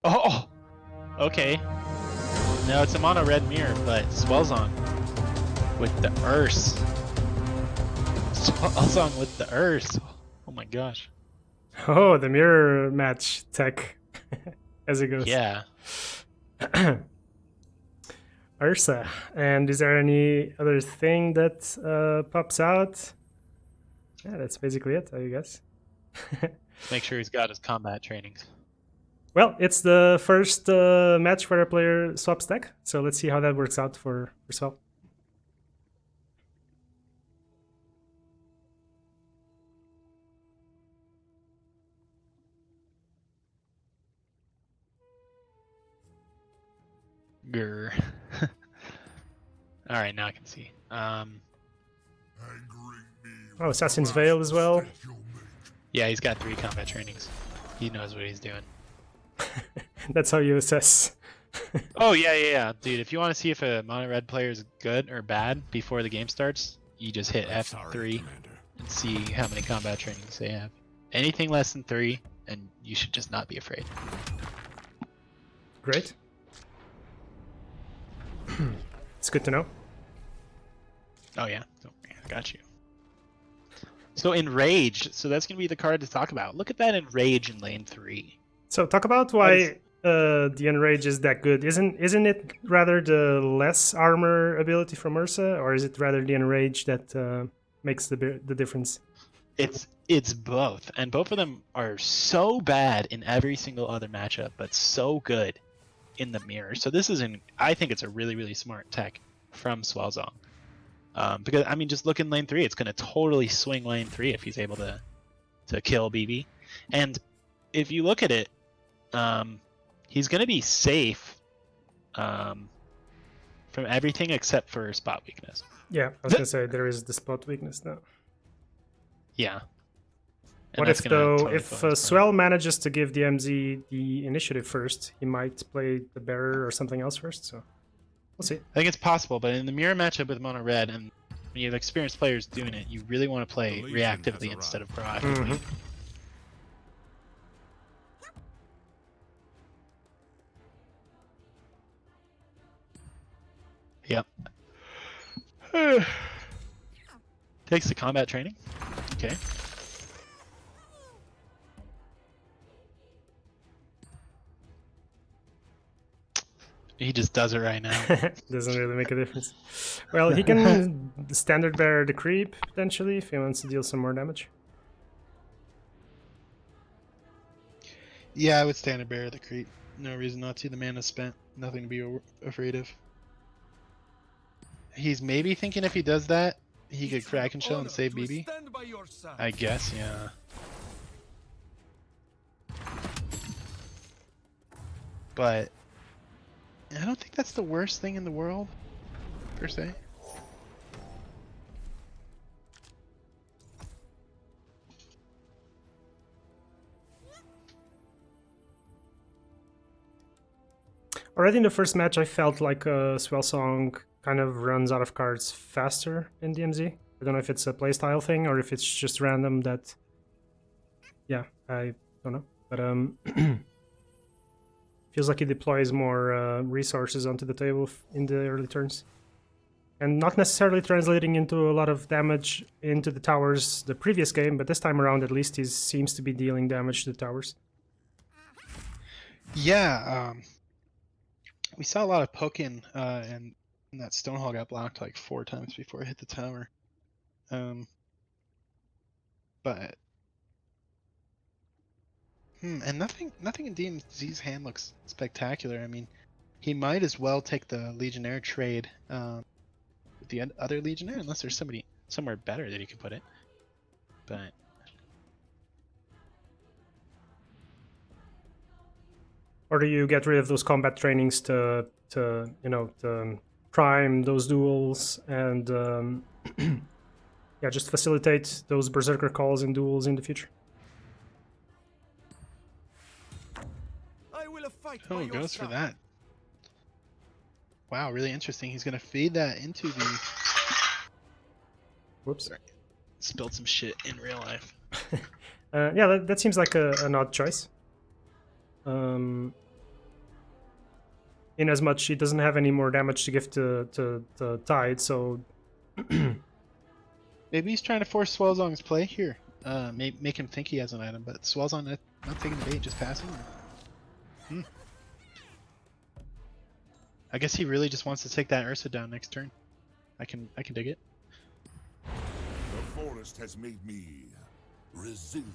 Oh, okay. No, it's a mono red mirror, but Swellzong with the Urs. Swellzong with the Urs. Oh my gosh. Oh, the mirror match tech as it goes. Yeah. Ursa. And is there any other thing that pops out? Yeah, that's basically it, I guess. Make sure he's got his combat trainings. Well, it's the first match where a player swaps deck, so let's see how that works out for Swell. Grr. Alright, now I can see. Oh, Assassin's Veil as well. Yeah, he's got 3 combat trainings. He knows what he's doing. That's how you assess. Oh, yeah. Dude, if you want to see if a mono red player is good or bad before the game starts, you just hit F3 and see how many combat trainings they have. Anything less than 3, and you should just not be afraid. Great. It's good to know. Oh yeah, don't worry, I got you. So Enraged, so that's gonna be the card to talk about. Look at that Enrage in lane 3. So talk about why the Enrage is that good. Isn't it rather the less armor ability from Ursa, or is it rather the Enrage that makes the difference? It's both, and both of them are so bad in every single other matchup, but so good in the mirror. So this is I think it's a really smart tech from Swellzong. Because I mean, just look in lane 3, it's gonna totally swing lane 3 if he's able to kill BB. And if you look at it, he's gonna be safe from everything except for spot weakness. Yeah, I was gonna say there is the spot weakness now. Yeah. And what if though, if Swell manages to give DMzda the initiative first, he might play the bearer or something else first, so we'll see. I think it's possible, but in the mirror matchup with mono red, and when you have experienced players doing it, you really want to play reactively instead of proactively. Yep. Takes the combat training. Okay. He just does it right now. Doesn't really make a difference. Well, he can standard bear the creep, potentially, if he wants to deal some more damage. Yeah, I would standard bear the creep. No reason not to. The mana spent. Nothing to be afraid of. He's maybe thinking if he does that, he could Kraken Shell and save BB. I guess, yeah. But I don't think that's the worst thing in the world, per se. Already in the first match, I felt like Swellzong kind of runs out of cards faster in DMZ. I don't know if it's a playstyle thing or if it's just random that... Yeah, I don't know. But feels like he deploys more resources onto the table in the early turns. And not necessarily translating into a lot of damage into the towers the previous game, but this time around at least he seems to be dealing damage to the towers. Yeah, we saw a lot of poking, and that Stonehall got blocked like 4 times before it hit the tower. But and nothing in DMZ's hand looks spectacular. I mean, he might as well take the Legionnaire trade with the other Legionnaire, unless there's somebody somewhere better that he could put it. But or do you get rid of those combat trainings to you know, to prime those duels and yeah, just facilitate those berserker calls in duels in the future? oh, he goes for that. Wow, really interesting. He's gonna feed that into the. Whoops. Sorry. Spilled some shit in real life. Yeah, that seems like an odd choice. in as much he doesn't have any more damage to give to Tide, so Maybe he's trying to force Swellzong's play here. Make him think he has an item, but Swellzong not taking the bait, just passing. I guess he really just wants to take that Ursa down next turn. I can dig it. The forest has made me resilient.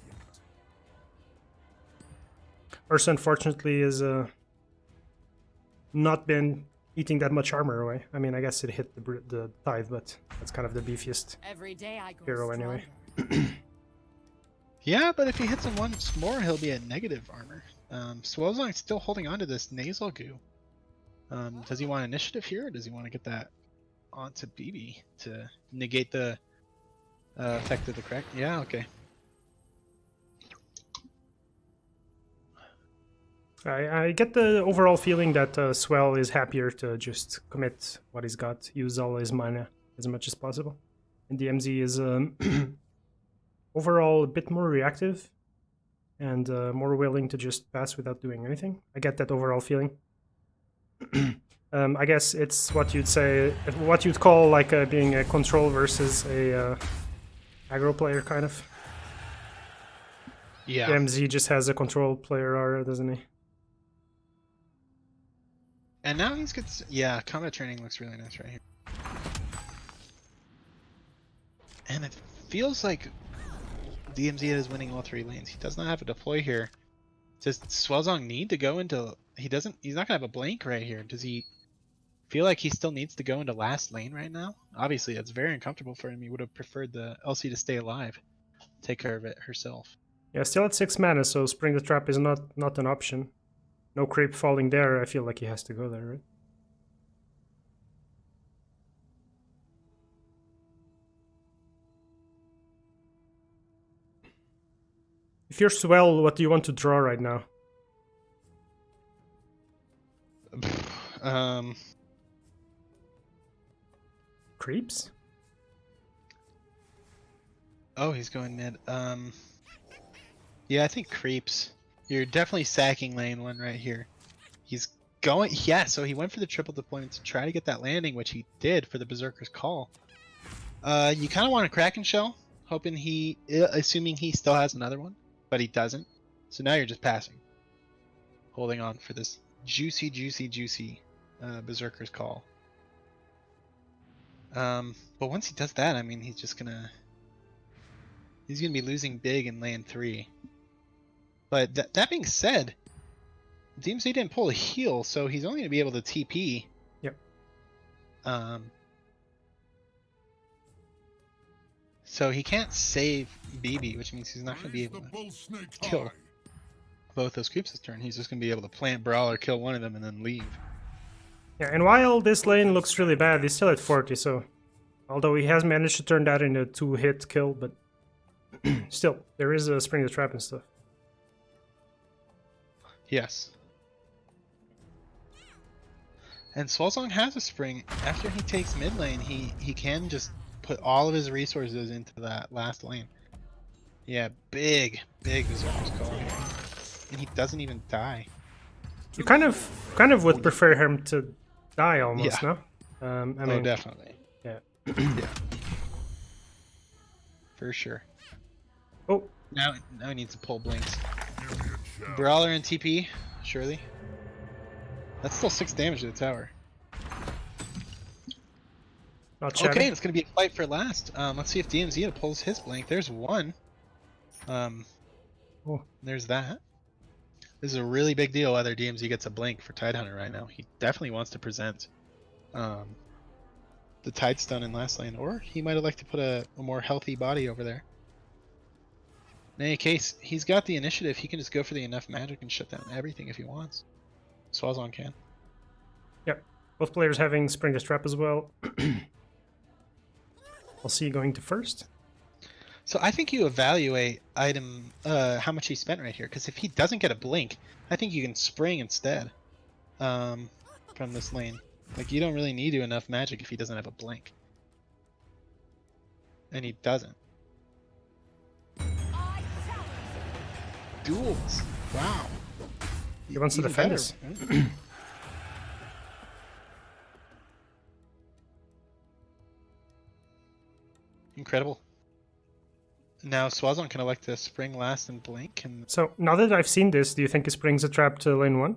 Ursa unfortunately is not been eating that much armor away. I mean, I guess it hit the Tithe, but that's kind of the beefiest Every day I grow hero anyway. Yeah, but if he hits him once more, he'll be at negative armor. Swellzong's still holding on to this nasal goo. Does he want initiative here, or does he want to get that onto BB to negate the effect of the crack? Yeah, okay. I get the overall feeling that Swell is happier to just commit what he's got, use all his mana as much as possible. And DMZ is overall a bit more reactive and more willing to just pass without doing anything. I get that overall feeling. I guess it's what you'd say, what you'd call like being a control versus a aggro player, kind of. Yeah. DMZ just has a control player aura, doesn't he? And now he's good. Yeah, combat training looks really nice right here. And it feels like DMzda is winning all three lanes. He does not have a deploy here. Does Swellzong need to go into... He's not gonna have a blank right here. Does he feel like he still needs to go into last lane right now? Obviously, that's very uncomfortable for him. He would have preferred the LC to stay alive. Take care of it herself. Yeah, still at 6 mana, so Spring the Trap is not an option. No creep falling there, I feel like he has to go there, right? If you're Swell, what do you want to draw right now? Creeps? Oh, he's going mid. Yeah, I think creeps. You're definitely sacking lane 1 right here. He's going... Yeah, so he went for the triple deployment to try to get that landing, which he did for the Berserker's Call. You kind of want a Kraken Shell, hoping assuming he still has another one, but he doesn't. So now you're just passing. Holding on for this juicy Berserker's Call. But once he does that, I mean, he's gonna be losing big in lane 3. But that being said, DMzda didn't pull a heal, so he's only going to be able to TP. Yep. So he can't save BB, which means he's not going to be able to kill both those creeps this turn. He's just going to be able to plant Brawler, kill one of them, and then leave. Yeah, and while this lane looks really bad, he's still at 40, so... Although he has managed to turn that into a 2-hit kill, but... still, there is a Spring the Trap and stuff. Yes. And Swellzong has a spring. After he takes mid lane, he can just put all of his resources into that last lane. Yeah, big Berserker's Call here. And he doesn't even die. You kind of would prefer him to die almost, Yeah. no? I mean, Oh, definitely. Yeah. Yeah. For sure. Oh, Now he needs to pull blinks. Brawler and TP, surely. That's still 6 damage to the tower. not shabby. Okay, it's gonna be a fight for last. Let's see if DMzda pulls his blink. There's one. Oh. There's that. This is a really big deal whether DMzda gets a blink for Tidehunter right now. He definitely wants to present the Tide Stun in last lane, or he might have liked to put a more healthy body over there. In any case, he's got the initiative. He can just go for the enough magic and shut down everything if he wants. Swellzong can. Yep. Both players having Spring the Trap as well. I'll see you going to first. So I think you evaluate item how much he spent right here, because if he doesn't get a blink, I think you can spring instead from this lane. Like, you don't really need enough magic if he doesn't have a blink. And he doesn't. Duels. Wow. He wants to Even defend better, us. right? Incredible. Now Swellzong can elect to spring last and blink, and So now that I've seen this, do you think he springs a trap to lane 1?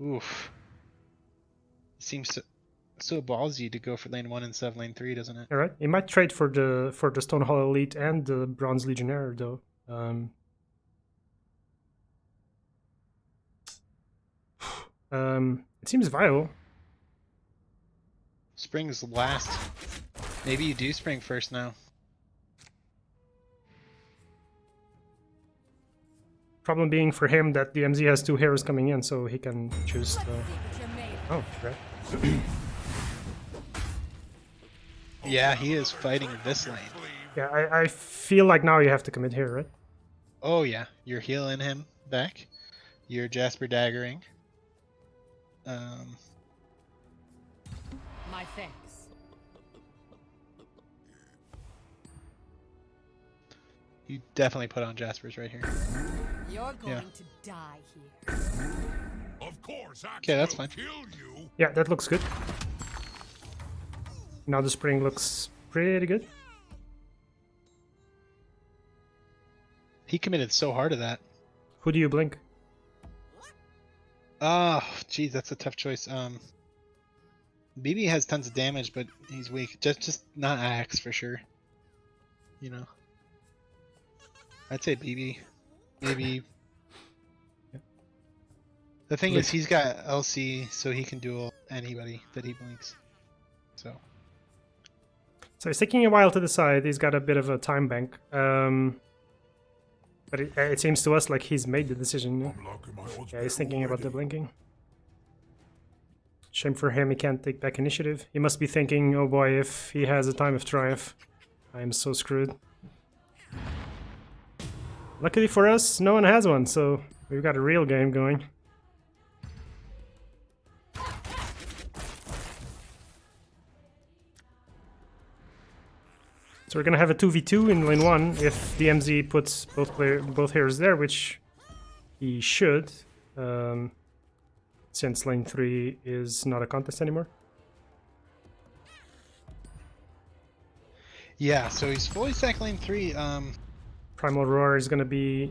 oof. Seems so ballsy to go for lane 1 instead of lane 3, doesn't it? All right, he might trade for the Stonehall Elite and the Bronze Legionnaire though. It seems viable. Spring's last. Maybe you do spring first now. Problem being for him that DMZ has 2 heroes coming in, so he can choose the... Oh, right. Yeah, he is fighting this lane. Yeah, I feel like now you have to commit here, right? Oh yeah, you're healing him back. You're Jasper daggering. My thanks. You definitely put on Jasper's right here. You're going Yeah. to die here. Of course, Okay, that's will fine. kill you. Yeah, that looks good. Now the spring looks pretty good. He committed so hard to that. Who do you blink? Oh, geez, that's a tough choice. BB has tons of damage, but he's weak. Just not Axe for sure. You know. I'd say BB. Maybe. The thing is, he's got LC, so he can duel anybody that he blinks. So. So he's taking a while to decide. He's got a bit of a time bank. But it seems to us like he's made the decision. Yeah, Unlocking my odds yeah he's back thinking about the already. blinking. Shame for him, he can't take back initiative. He must be thinking, oh boy, if he has a time of triumph, I am so screwed. Luckily for us, no one has one, so we've got a real game going. So we're gonna have a 2v2 in lane 1 if DMZ puts both heroes there, which he should, since lane 3 is not a contest anymore. Yeah, so he's fully stacked lane 3. Primal Roar is gonna be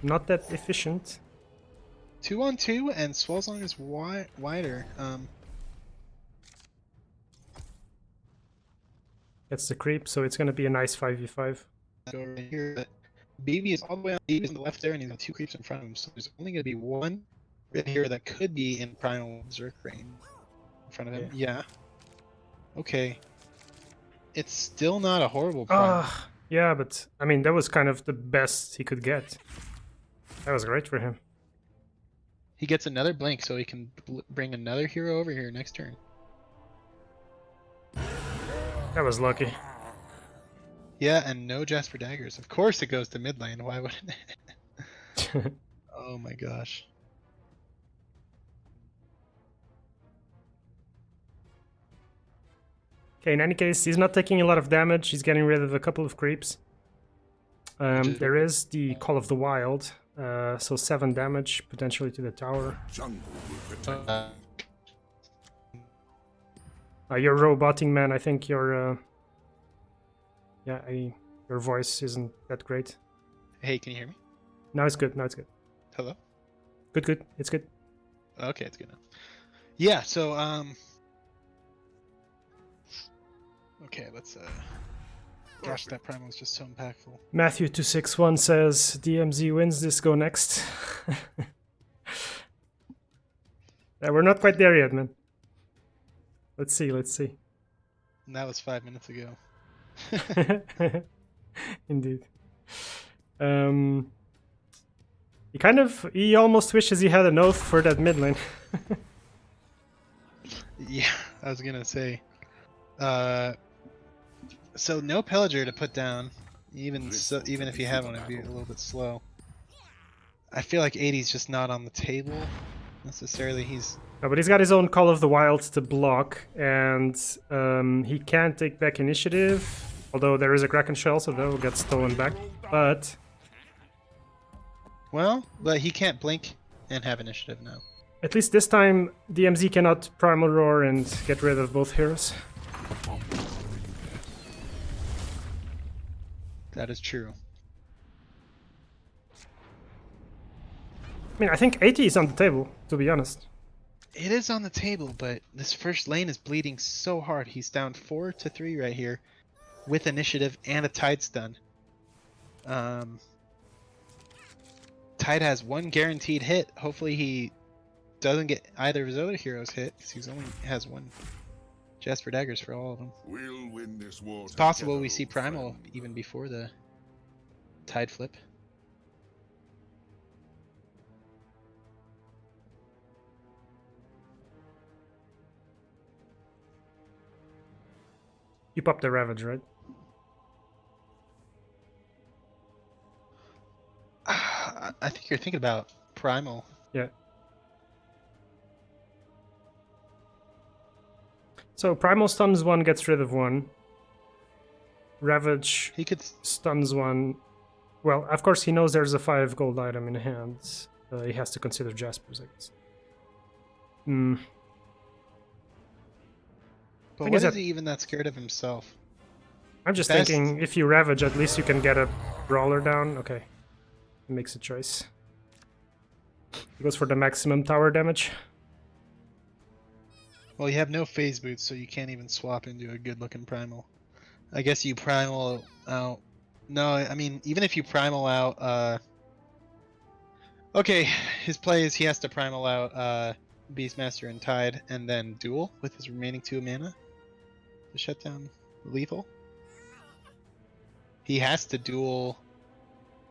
not that efficient. 2-on-2, and Swellzong is wider. That's the creep, so it's gonna be a nice 5v5. Go right here, but BB is all the way on. BB is on the left there, and he's got 2 creeps in front of him. So there's only gonna be one right here that could be in Primal Berserk range in front of him. Yeah. Okay. It's still not a horrible Primal. Yeah, but I mean that was kind of the best he could get. That was great for him. He gets another blink, so he can bring another hero over here next turn. That was lucky. Yeah, and no Jasper daggers. Of course it goes to mid lane. Why wouldn't it? Oh my gosh. Okay, in any case, he's not taking a lot of damage. He's getting rid of a couple of creeps. There is the Call of the Wild, so 7 damage potentially to the tower. Jungle will protect me. You're roboting, man. I think your your voice isn't that great. Hey, can you hear me? Now it's good. Now it's good. Hello? Good, good. It's good. Okay, it's good now. Yeah, so okay, let's gosh, that primal is just so impactful. Matthew 261 says DMZ wins this. Go next. Yeah, we're not quite there yet, man. Let's see. Let's see. And that was 5 minutes ago. Indeed. He almost wishes he had an oath for that mid lane. Yeah, I was gonna say. So no Pillager to put down. Even if you had one, it'd be a little bit slow. I feel like 80's just not on the table necessarily. No, but he's got his own Call of the Wild to block, and he can take back initiative. Although there is a Kraken Shell, so that will get stolen back. But but he can't blink and have initiative now. at least this time, DMZ cannot Primal Roar and get rid of both heroes. That is true. I mean, I think 80 is on the table, to be honest. It is on the table, but this first lane is bleeding so hard. He's down 4-3 right here, with initiative and a Tide stun. Tide has one guaranteed hit. Hopefully he doesn't get either of his other heroes hit, because he only has one Jasper daggers for all of them. We'll win this war. It's possible together, we see old Primal friend. even before the Tide flip. You popped the Ravage, right? I think you're thinking about Primal. Yeah. So Primal stuns one, gets rid of one. Ravage He could. stuns one. Well, of course he knows there's a 5 gold item in hand. He has to consider Jasper's, I guess. Hmm. But Thing what is is that- he even that scared of himself? I'm just Best- thinking, if you Ravage, at least you can get a Brawler down. Okay. He makes a choice. He goes for the maximum tower damage. Well, you have no phase boots, so you can't even swap into a good-looking Primal. I guess you Primal out. No, I mean, even if you Primal out, okay, his play is he has to Primal out Beastmaster and Tide, and then duel with his remaining 2 mana to shut down lethal. He has to duel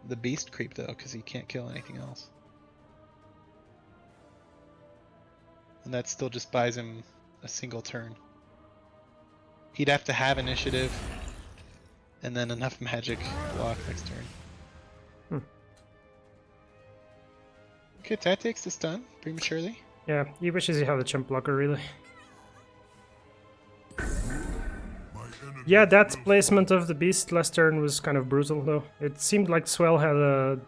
the Beast creep, though, because he can't kill anything else. And that still just buys him a single turn. He'd have to have initiative, and then enough magic block next turn. Okay, that takes the stun prematurely. Yeah, he wishes he had a chump blocker, really. My enemy Yeah, that will placement of the beast last turn was kind of brutal, though. It seemed like Swell had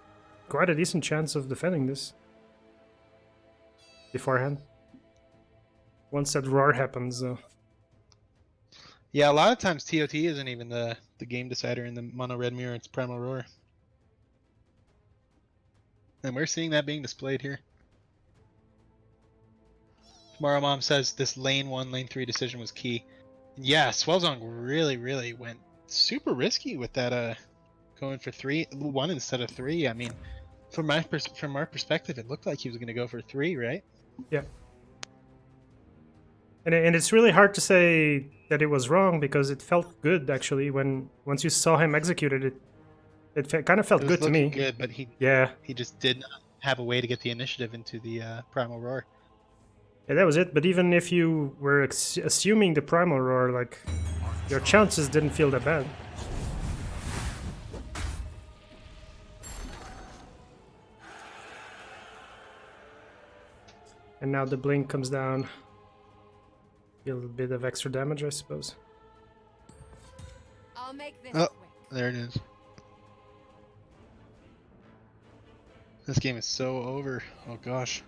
quite a decent chance of defending this beforehand. Once that roar happens, though. Yeah, a lot of times TOT isn't even the game decider in the mono red mirror, it's Primal Roar. And we're seeing that being displayed here. Tomorrow Mom says this lane 1, lane 3 decision was key. Yeah, Swellzong really went super risky with that going for 1 instead of 3. I mean, from our perspective, it looked like he was going to go for 3, right? Yeah. And it's really hard to say that it was wrong, because it felt good, actually, once you saw him execute it. It kind of felt It was good to looking me. good, but he just did not have a way to get the initiative into the Primal Roar. Yeah, that was it. But even if you were assuming the Primal Roar, like, your chances didn't feel that bad. And now the blink comes down. A little bit of extra damage, I suppose. I'll make this Oh. quick. There it is. This game is so over. Oh gosh.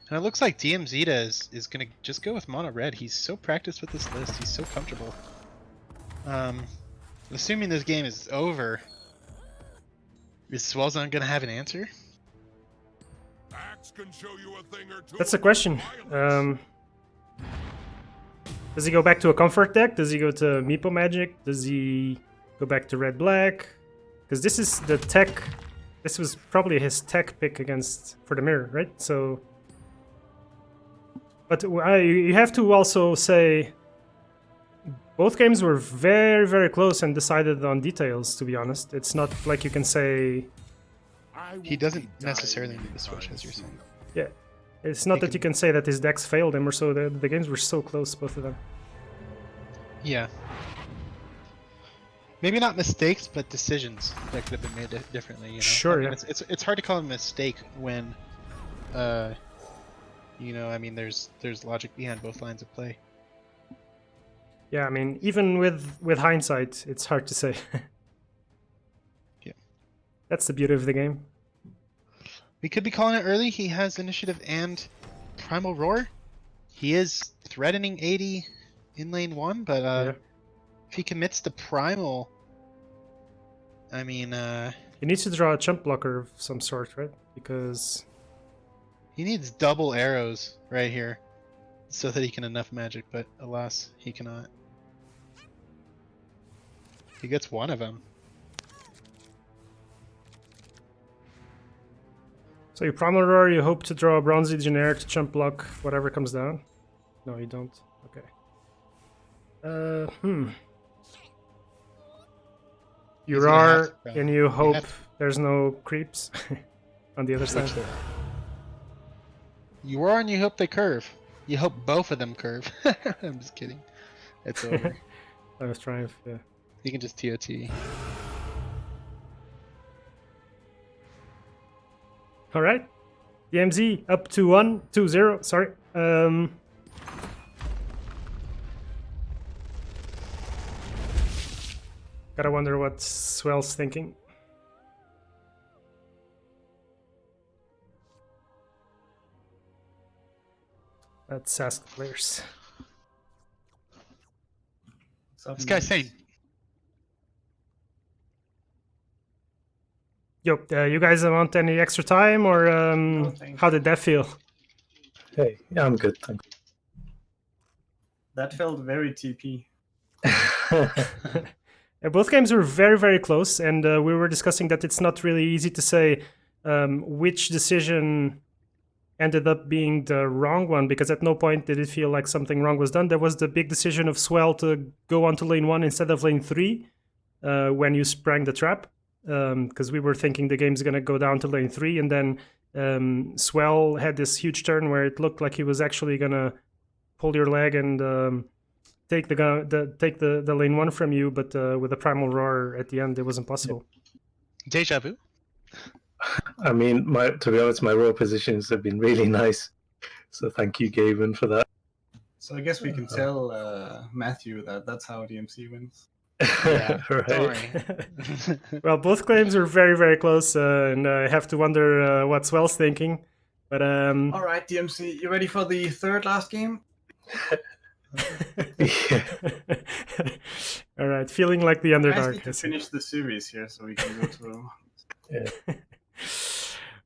And it looks like DMzda is gonna just go with mono red. He's so practiced with this list. He's so comfortable. Assuming this game is over, is Swellzong gonna have an answer? Axe can show you a thing or two That's the about question. violence. Does he go back to a comfort deck? Does he go to Meepo Magic? Does he go back to Red Black? Because this is the tech. This was probably his tech pick for the mirror, right? So, but you have to also say both games were very close and decided on details. To be honest, it's not like you can say I He will doesn't be necessarily dying need the switch, anytime as you're soon. saying. yeah. It's not He that can- you can say that his decks failed him or so. The games were so close, both of them. Yeah. Maybe not mistakes, but decisions that could have been made differently. You know? Sure, I mean, yeah. It's hard to call it a mistake when, I mean, there's logic behind both lines of play. Yeah, I mean, even with hindsight, it's hard to say. Yeah. That's the beauty of the game. We could be calling it early. He has initiative and Primal Roar. He is threatening 80. in lane 1, but Yeah. if he commits to primal, I mean, He needs to draw a chump blocker of some sort, right? Because he needs double arrows right here so that he can enough magic, but alas, he cannot. He gets one of them. so you primal roar, you hope to draw a bronzy generic to chump block whatever comes down. No, you don't. Okay. You He's gonna have roar to, bro. and you hope have to. there's no creeps on the other side. You roar and you hope they curve. You hope both of them curve. I'm just kidding. It's over. I was trying. Yeah. You can just TOT. All right. DMZ up to 1-2-0. Sorry. Gotta wonder what Swell's thinking. That's Sask players. This guy's saying, Yo, you guys want any extra time, or thanks. how did that feel? Hey, yeah, I'm good, thanks. That felt very TP. Both games were very, very close, and we were discussing that it's not really easy to say which decision ended up being the wrong one, because at no point did it feel like something wrong was done. There was the big decision of Swell to go onto lane 1 instead of lane 3 when you sprang the trap, because we were thinking the game's going to go down to lane 3, and then Swell had this huge turn where it looked like he was actually going to pull your leg and take the lane 1 from you, but with a primal roar at the end, it wasn't possible. deja vu? I mean, to be honest, my raw positions have been really nice. So thank you, Gavin, for that. So I guess we can tell Matthew that that's how DMC wins. Yeah, Right. don't worry. Well, both claims are very, very close, and I have to wonder what Swell's thinking. But All right, DMC, you ready for the third last game? Yeah. All right, feeling like the I underdog. need to finish the series here so we can go to. All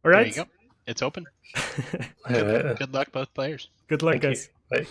There right. you go. It's open. Uh, Good luck, both players. Good luck, Thank you. guys. Bye.